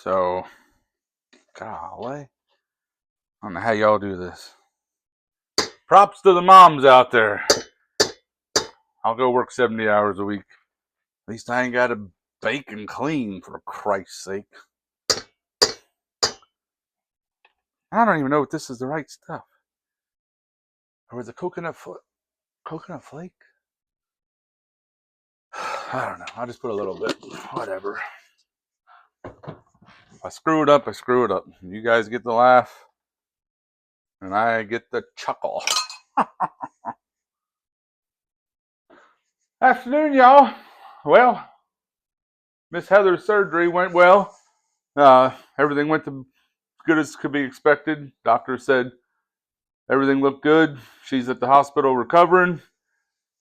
So, golly, I don't know how y'all do this. Props to the moms out there. I'll go work 70 hours a week. At least I ain't got to bake and clean, for Christ's sake. I don't even know if this is the right stuff. Or is it coconut flake? I don't know. I'll just put a little bit. Whatever. If I screw it up, I screw it up. You guys get the laugh, and I get the chuckle. Afternoon, y'all. Well, Miss Heather's surgery went well. Everything went as good as could be expected. Doctor said everything looked good. She's at the hospital recovering.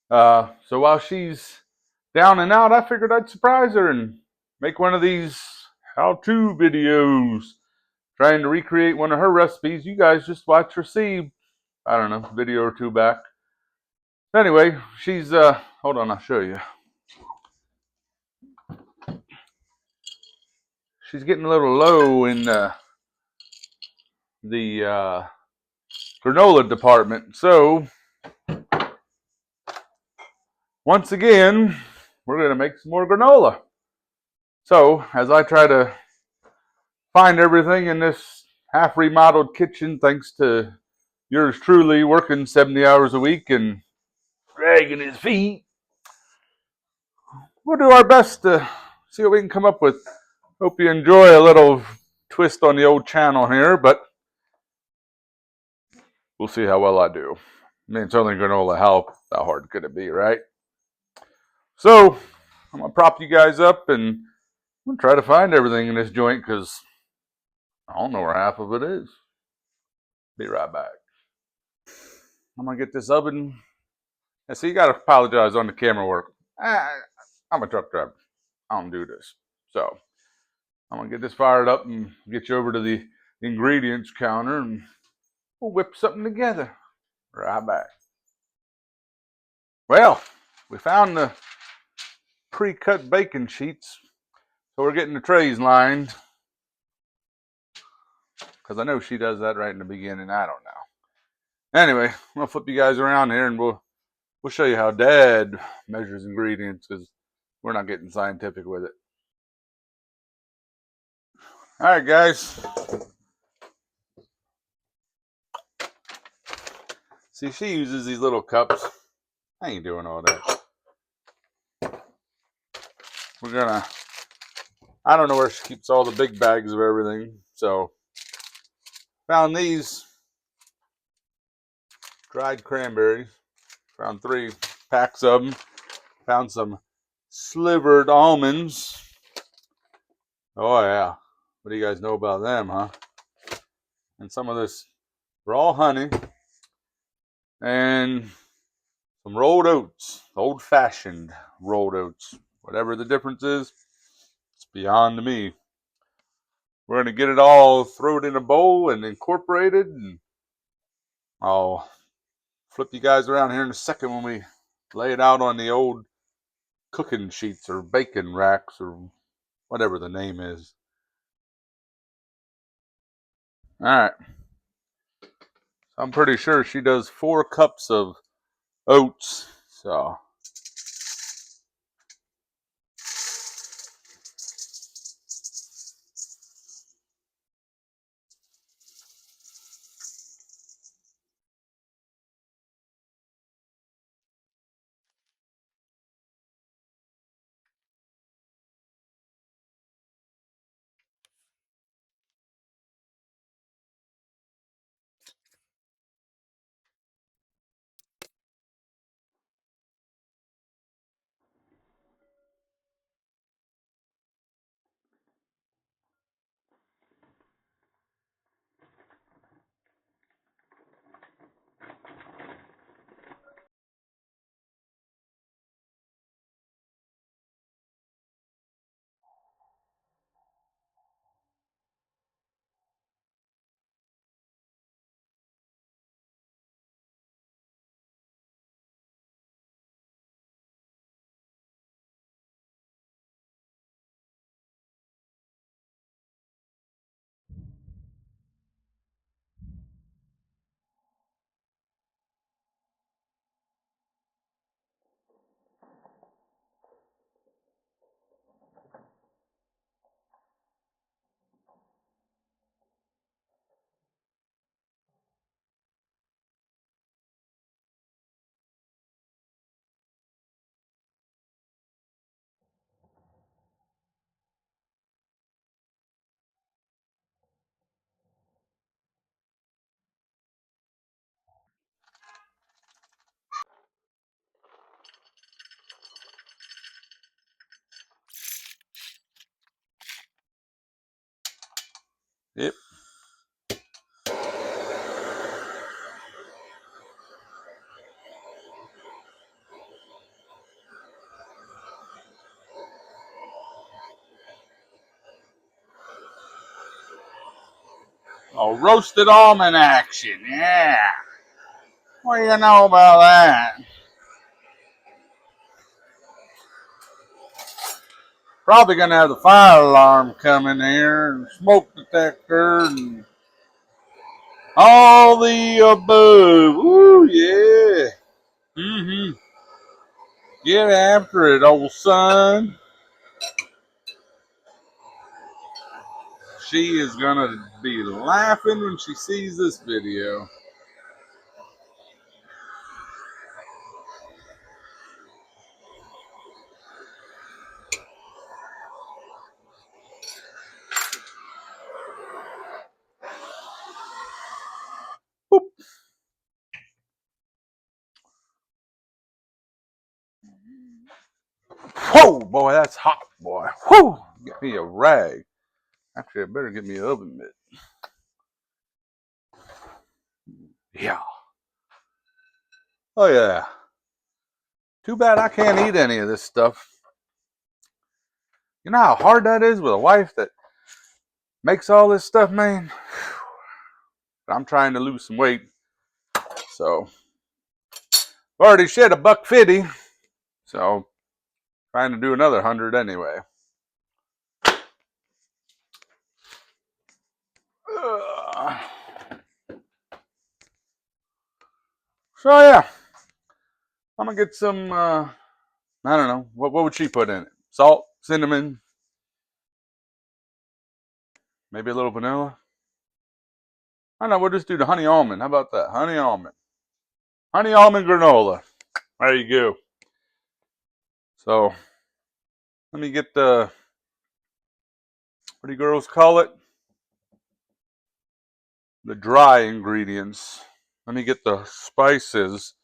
So while she's down and out, I figured I'd surprise her and make one of these how-to videos trying to recreate one of her recipes. You guys just watch her see, I don't know, a video or two back. Anyway, she's, hold on, I'll show you. She's getting a little low in the granola department. So, once again, we're going to make some more granola. So, as I try to find everything in this half remodeled kitchen, thanks to yours truly working 70 hours a week and dragging his feet, we'll do our best to see what we can come up with. Hope you enjoy a little twist on the old channel here, but we'll see how well I do. I mean, it's only granola. How hard could it be, right? So, I'm going to prop you guys up and I'm going to try to find everything in this joint because I don't know where half of it is. Be right back. I'm going to get this oven. And so you got to apologize on the camera work. I'm a truck driver. I don't do this. So, I'm going to get this fired up and get you over to the ingredients counter and we'll whip something together. Right back. Well, we found the pre-cut bacon sheets. So we're getting the trays lined. Because I know she does that right in the beginning. I don't know. Anyway, I'm going to flip you guys around here and we'll show you how Dad measures ingredients because we're not getting scientific with it. All right, guys. See, she uses these little cups. I ain't doing all that. We're gonna, I don't know where she keeps all the big bags of everything. So, found these dried cranberries. Found 3 packs of them. Found some slivered almonds. Oh, yeah. What do you guys know about them, huh? And some of this raw honey. And some rolled oats. Old-fashioned rolled oats. Whatever the difference is, it's beyond me. We're going to get it all, throw it in a bowl and incorporate it. And I'll flip you guys around here in a second when we lay it out on the old cooking sheets or bacon racks or whatever the name is. All right. I'm pretty sure she does 4 cups of oats. So Yep. Oh, roasted almond action. Yeah. What do you know about that? Probably gonna have the fire alarm coming here and smoke detector and all the above. Ooh, yeah. Mm-hmm. Get after it, old son. She is gonna be laughing when she sees this video. Boop. Whoa, boy, that's hot, boy. Whew. Get me a rag. Actually, I better get me an oven mitt. Yeah. Oh, yeah. Too bad I can't eat any of this stuff. You know how hard that is with a wife that makes all this stuff, man? I'm trying to lose some weight. So, I've already shed $150. So, trying to do another 100 anyway. So, yeah. I'm going to get some, I don't know. What would she put in it? Salt, cinnamon, maybe a little vanilla. I don't know. We'll just do the honey almond. How about that? Honey almond. Honey almond granola. There you go. So, let me get the, what do you girls call it? The dry ingredients. Let me get the spices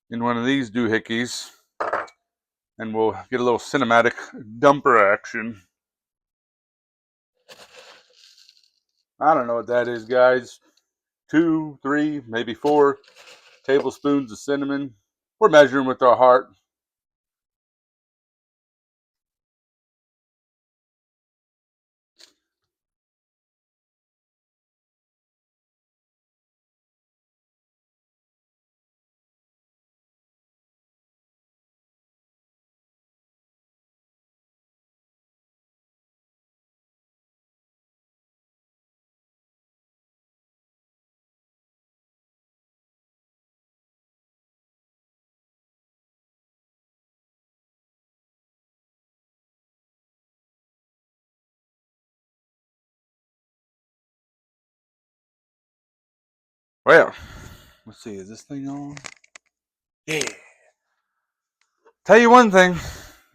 in one of these doohickeys, and we'll get a little cinematic dumper action. I don't know what that is, guys. 2, 3, maybe 4 tablespoons of cinnamon. We're measuring with our heart. Well, let's see, is this thing on? Yeah. Tell you one thing,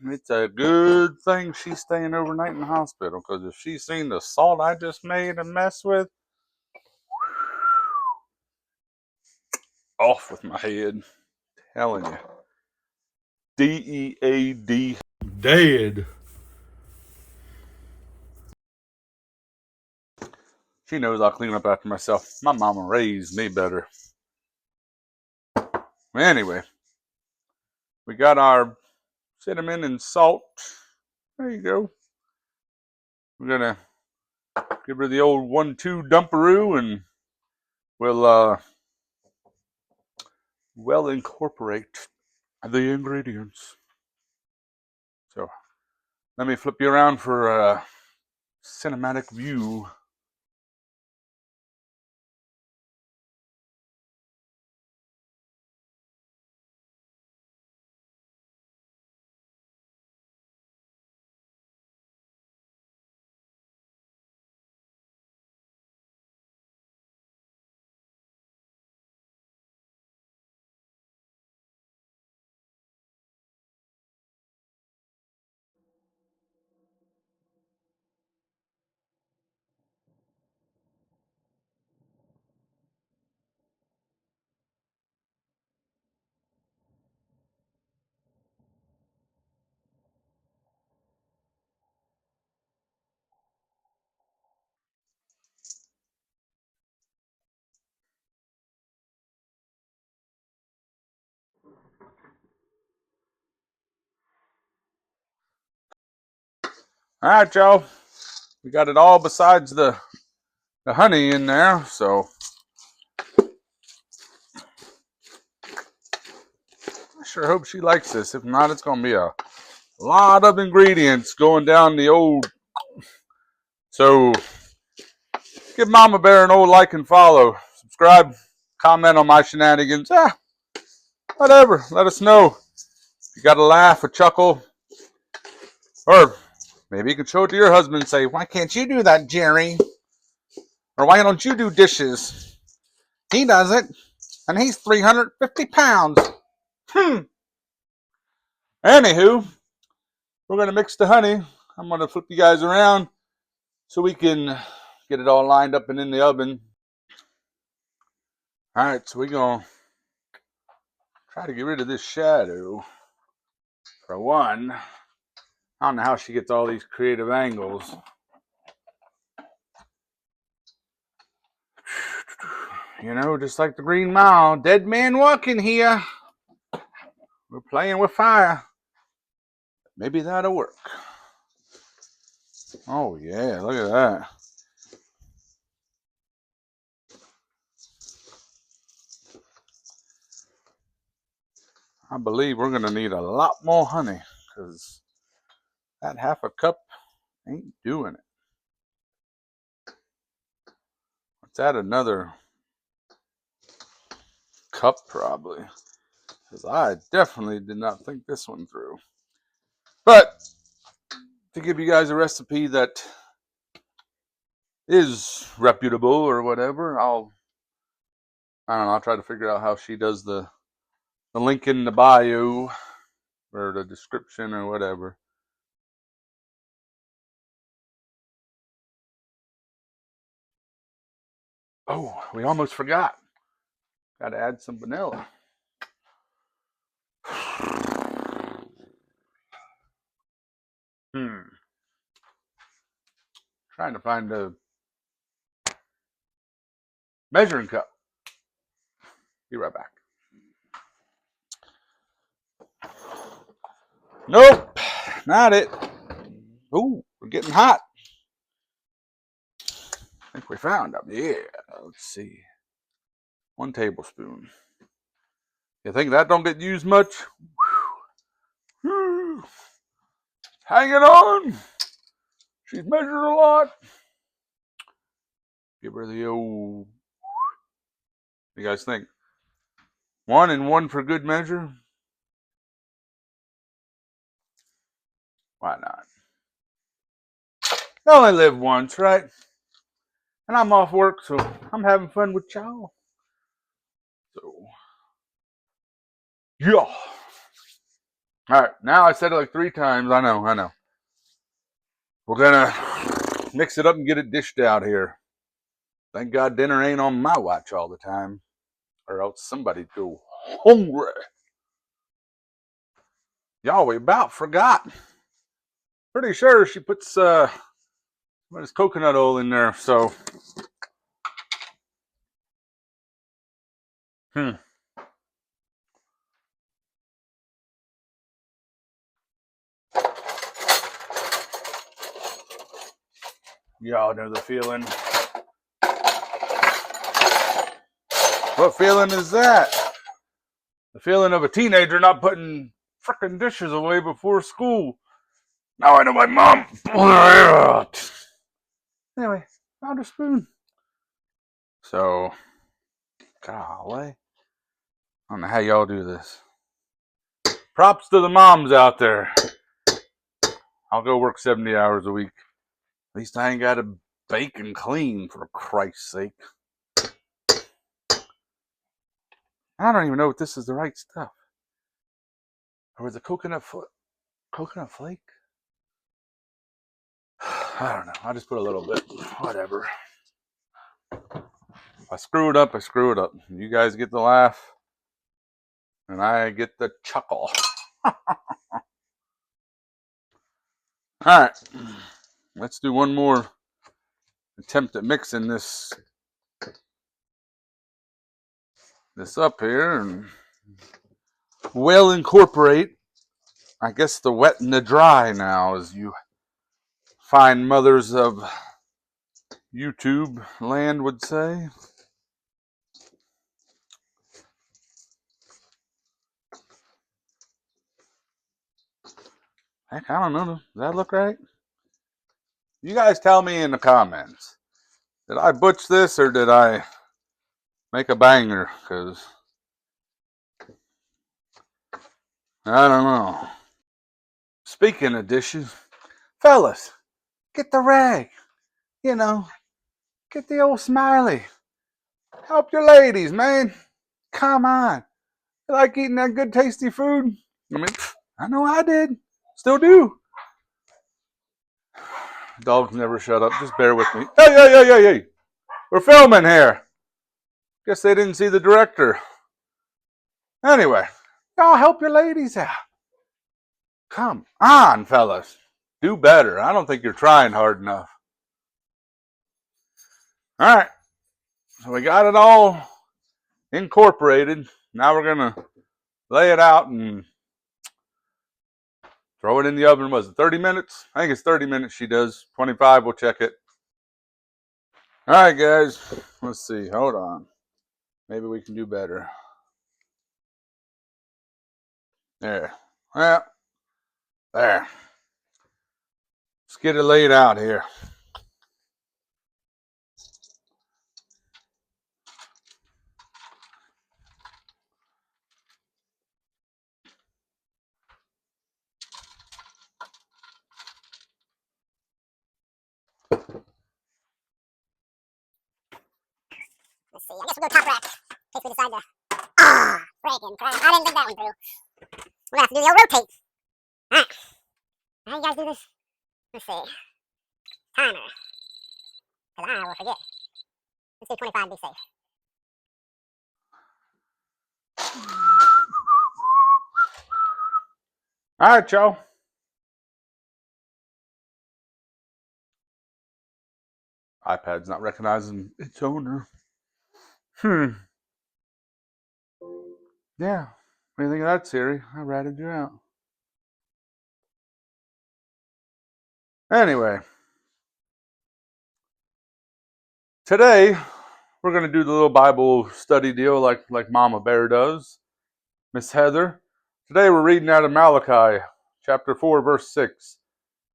it's a good thing she's staying overnight in the hospital, because if she's seen the salt I just made and mess with, off with my head. Telling you. DEAD. Dead. She knows I'll clean up after myself. My mama raised me better. Anyway, we got our cinnamon and salt. There you go. We're gonna give her the old 1-2 dumperoo, and we'll well incorporate the ingredients. So let me flip you around for a cinematic view. All right, y'all. We got it all besides the honey in there, so I sure hope she likes this. If not, it's gonna be a lot of ingredients going down the old. So give Mama Bear an old like and follow. Subscribe, comment on my shenanigans. Whatever. Let us know. If you got a laugh, a chuckle, or maybe you can show it to your husband and say, "Why can't you do that, Jerry? Or why don't you do dishes? He does it, and he's 350 pounds." Anywho, we're going to mix the honey. I'm going to flip you guys around so we can get it all lined up and in the oven. All right, so we're going to try to get rid of this shadow. For one, I don't know how she gets all these creative angles. You know, just like the Green Mile, dead man walking here. We're playing with fire. Maybe that'll work. Oh yeah, look at that. I believe we're going to need a lot more honey because that half a cup ain't doing it. Let's add another cup probably because I definitely did not think this one through. But to give you guys a recipe that is reputable or whatever, I don't know, I'll try to figure out how she does the link in the bio or the description or whatever. Oh, we almost forgot. Got to add some vanilla. Trying to find a measuring cup. Be right back. Nope, not it. Ooh, we're getting hot. I think we found them. Yeah, let's see. 1 tablespoon. You think that don't get used much? Hang it on. She's measured a lot. Give her the old. What do you guys think? 1 and 1 for good measure? Why not? I only live once, right? And I'm off work, so I'm having fun with y'all. So, yeah. All right, now I said it like 3 times. I know. We're gonna mix it up and get it dished out here. Thank God dinner ain't on my watch all the time, or else somebody'd go hungry. Y'all, we about forgot. Pretty sure she puts what is coconut oil in there, so y'all know the feeling. What feeling is that? The feeling of a teenager not putting frickin' dishes away before school. Now I know my mom. Anyway, found a spoon. So, golly. I don't know how y'all do this. Props to the moms out there. I'll go work 70 hours a week. At least I ain't got to bake and clean, for Christ's sake. I don't even know if this is the right stuff. Or was it coconut flake? I don't know. I'll just put a little bit. Whatever. If I screw it up, I screw it up. You guys get the laugh, and I get the chuckle. Alright. Let's do one more attempt at mixing this up here and well incorporate, I guess, the wet and the dry now, as you fine mothers of YouTube land would say. Heck, I don't know. Does that look right? You guys tell me in the comments. Did I butch this or did I make a banger? Because I don't know. Speaking of dishes, fellas, get the rag. You know, get the old smiley. Help your ladies, man. Come on. You like eating that good, tasty food? I mean, I know I did. Still do. Dogs never shut up. Just bear with me. Hey, hey, hey, hey, hey. We're filming here. Guess they didn't see the director. Anyway, y'all help your ladies out. Come on, fellas. Do better. I don't think you're trying hard enough. All right. So we got it all incorporated. Now we're going to lay it out and throw it in the oven. Was it 30 minutes? I think it's 30 minutes she does. 25, we'll check it. All right, guys. Let's see. Hold on. Maybe we can do better. There. Well, there. Let's get it laid out here. Let's see. I guess we'll go top rack in case we decide to. Ah, freaking crap. I didn't think that one through. We're going to have to do the old rotate. Alright. How you guys do this? Let's see. Timer. Because I will forget. Let's do 25, be safe. All right, y'all. iPad's not recognizing its owner. Yeah. What do you think of that, Siri? I ratted you out. Anyway. Today, we're going to do the little Bible study deal like Mama Bear does. Miss Heather. Today we're reading out of Malachi, chapter 4, verse 6.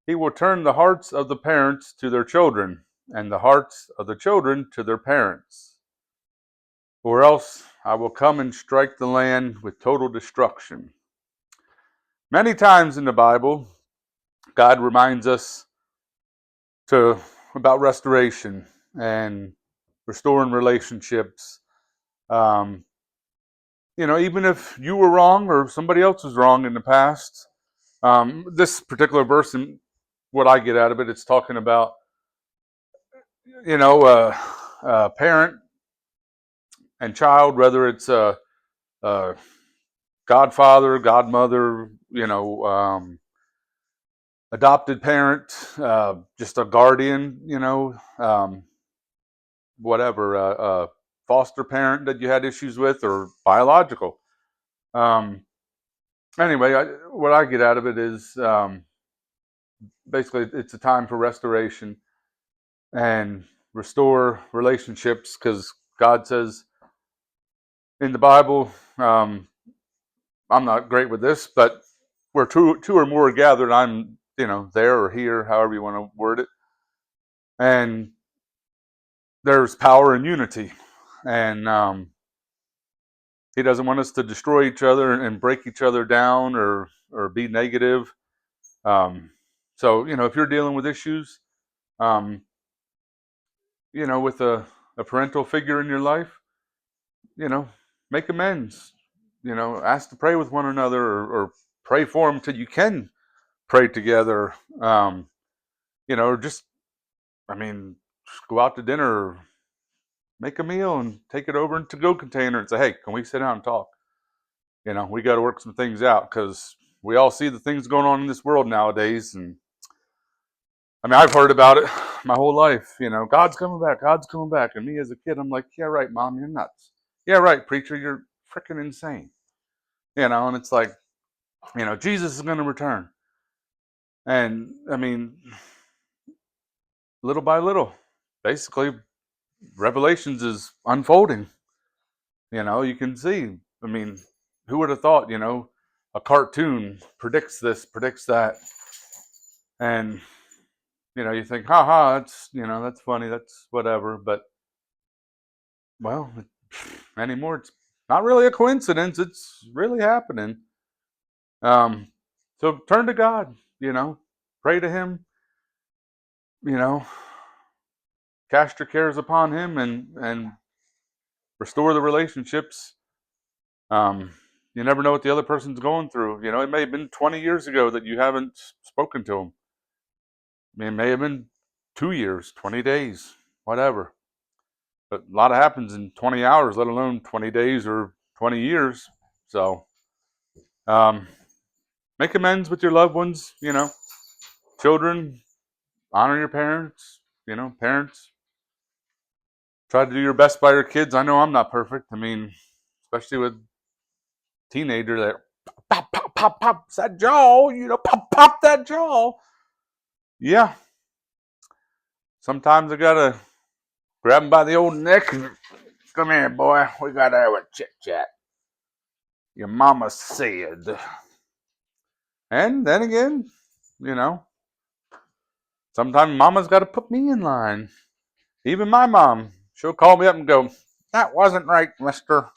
He will turn the hearts of the parents to their children, and the hearts of the children to their parents. Or else I will come and strike the land with total destruction. Many times in the Bible, God reminds us about restoration and restoring relationships. Even if you were wrong or somebody else was wrong in the past, this particular verse, and what I get out of it, it's talking about, parent and child, whether it's a godfather, godmother, adopted parent, just a guardian, whatever, foster parent that you had issues with, or biological. Anyway, what I get out of it is basically it's a time for restoration and restore relationships, because God says in the Bible, I'm not great with this, but where two or more are gathered, I'm there or here, however you want to word it. And there's power in unity, and He doesn't want us to destroy each other and break each other down or be negative. So if you're dealing with issues, with a parental figure in your life, make amends. Ask to pray with one another, or pray for them till you can pray together. Just go out to dinner, or make a meal and take it over in to-go container and say, hey, can we sit down and talk? We got to work some things out, because we all see the things going on in this world nowadays. And I've heard about it my whole life. God's coming back. God's coming back. And me as a kid, I'm like, yeah, right, Mom, you're nuts. Yeah, right, preacher, you're freaking insane. And it's like, Jesus is going to return. And little by little, basically, Revelations is unfolding. You can see. I mean, who would have thought, a cartoon predicts this, predicts that. And, you think, haha, that's funny, that's whatever. But, well, anymore, it's not really a coincidence. It's really happening. Um, so turn to God, pray to Him, you know, cast your cares upon Him and restore the relationships. You never know what the other person's going through. It may have been 20 years ago that you haven't spoken to them. It may have been 2 years, 20 days, whatever. But a lot happens in 20 hours, let alone 20 days or 20 years. So, make amends with your loved ones, children, honor your parents, parents. Try to do your best by your kids. I know I'm not perfect. I mean, especially with teenager that pop, pop, pop, pops that jaw, pop, pop that jaw. Yeah. Sometimes I gotta grab him by the old neck and come here, boy. We gotta have a chit chat. Your mama said. And then again, you know, sometimes mama's gotta put me in line. Even my mom, she'll call me up and go, "That wasn't right, mister."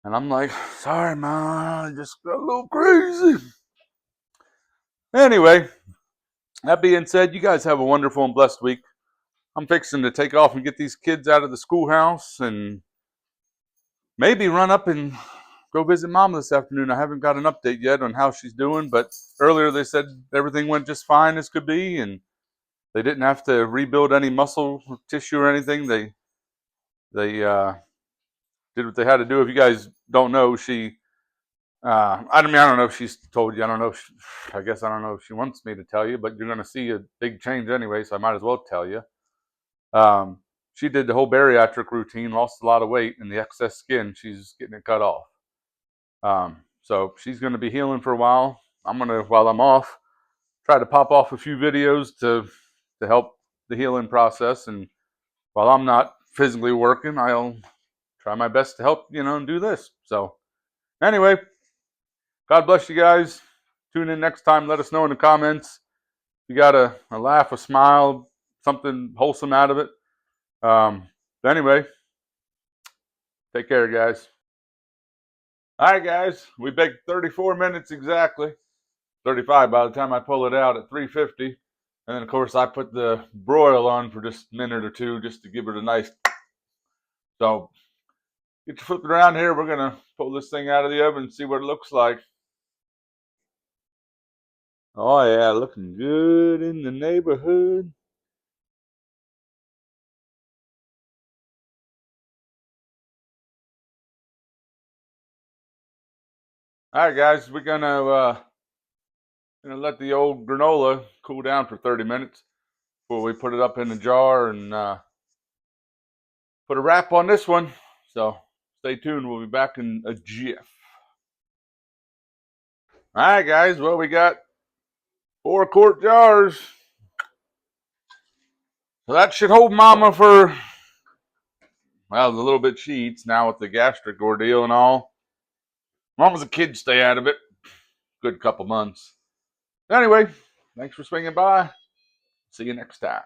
And I'm like, "Sorry, ma, I just got a little crazy." Anyway, that being said, you guys have a wonderful and blessed week. I'm fixing to take off and get these kids out of the schoolhouse and maybe run up and go visit mom this afternoon. I haven't got an update yet on how she's doing, but earlier they said everything went just fine as could be, and they didn't have to rebuild any muscle tissue or anything. They did what they had to do. If you guys don't know, I mean, I don't know if she's told you. I don't know. I guess I don't know if she wants me to tell you, but you're going to see a big change anyway, so I might as well tell you. She did the whole bariatric routine, lost a lot of weight, and the excess skin, she's getting it cut off. So she's going to be healing for a while. I'm going to, while I'm off, try to pop off a few videos to help the healing process. And while I'm not physically working, I'll try my best to help, and do this. So anyway, God bless you guys. Tune in next time. Let us know in the comments if you got a laugh, a smile, something wholesome out of it. Anyway, take care, guys. All right, guys. We baked 34 minutes exactly. 35 by the time I pull it out at 350. And then, of course, I put the broil on for just a minute or two just to give it a nice. So, get your foot around here. We're going to pull this thing out of the oven and see what it looks like. Oh, yeah, looking good in the neighborhood. All right, guys, we're gonna let the old granola cool down for 30 minutes before we put it up in the jar and put a wrap on this one. So stay tuned. We'll be back in a jiff. All right, guys. Well, we got 4-quart jars. So that should hold Mama for, well, the little bit she eats now with the gastric ordeal and all. Long as the kids stay out of it, good couple months. Anyway, thanks for swinging by. See you next time.